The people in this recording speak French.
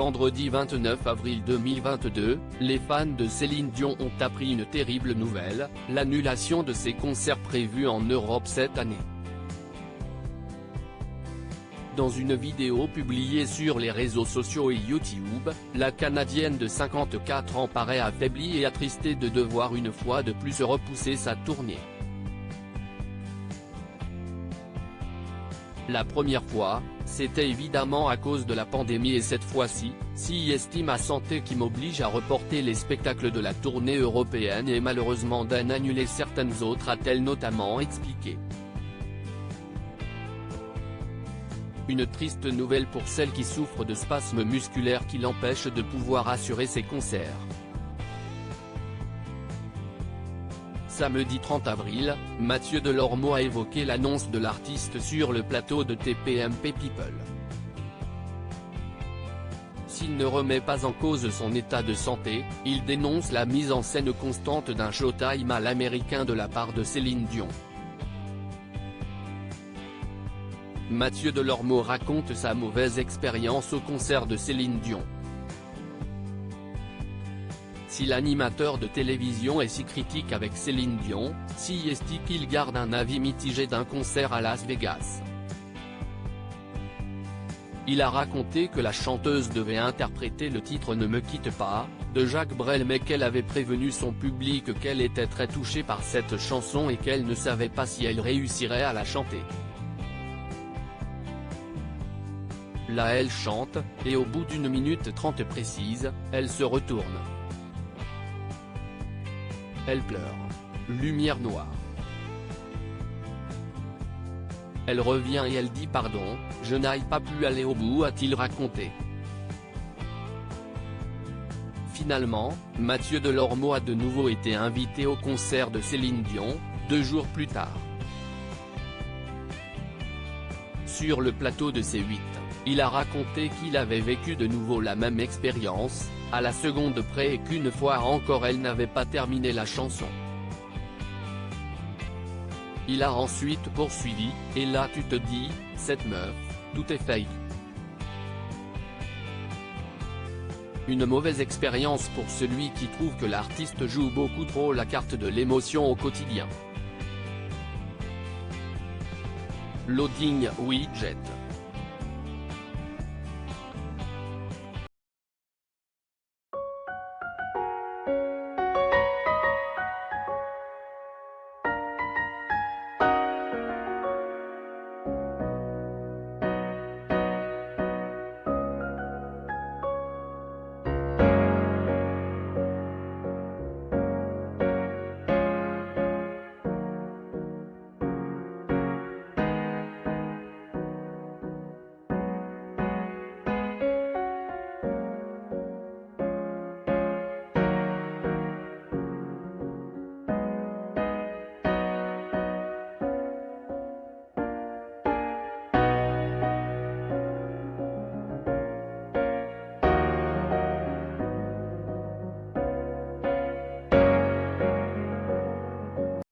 vendredi 29 avril 2022, les fans de Céline Dion ont appris une terrible nouvelle, l'annulation de ses concerts prévus en Europe cette année. Dans une vidéo publiée sur les réseaux sociaux et YouTube, la Canadienne de 54 ans paraît affaiblie et attristée de devoir une fois de plus repousser sa tournée. La première fois, c'était évidemment à cause de la pandémie et cette fois-ci, si ma santé qui m'oblige à reporter les spectacles de la tournée européenne et malheureusement d'en annuler certaines autres, a-t-elle notamment expliqué. Une triste nouvelle pour celle qui souffre de spasmes musculaires qui l'empêchent de pouvoir assurer ses concerts. Samedi 30 avril, Mathieu Delormeau a évoqué l'annonce de l'artiste sur le plateau de TPMP People. S'il ne remet pas en cause son état de santé, il dénonce la mise en scène constante d'un showtime à l'américain de la part de Céline Dion. Mathieu Delormeau raconte sa mauvaise expérience au concert de Céline Dion. Si l'animateur de télévision est si critique avec Céline Dion, si est-il qu'il garde un avis mitigé d'un concert à Las Vegas. Il a raconté que la chanteuse devait interpréter le titre Ne me quitte pas, de Jacques Brel, mais qu'elle avait prévenu son public qu'elle était très touchée par cette chanson et qu'elle ne savait pas si elle réussirait à la chanter. Là elle chante, et au bout d'1 minute 30 précise, elle se retourne. Elle pleure. Lumière noire. Elle revient et elle dit pardon, je n'aille pas pu aller au bout, a-t-il raconté. Finalement, Mathieu Delormeau a de nouveau été invité au concert de Céline Dion, 2 jours plus tard. Sur le plateau de C8, il a raconté qu'il avait vécu de nouveau la même expérience, à la seconde près et qu'une fois encore elle n'avait pas terminé la chanson. Il a ensuite poursuivi, et là tu te dis, cette meuf, tout est fake. Une mauvaise expérience pour celui qui trouve que l'artiste joue beaucoup trop la carte de l'émotion au quotidien. Loading widget.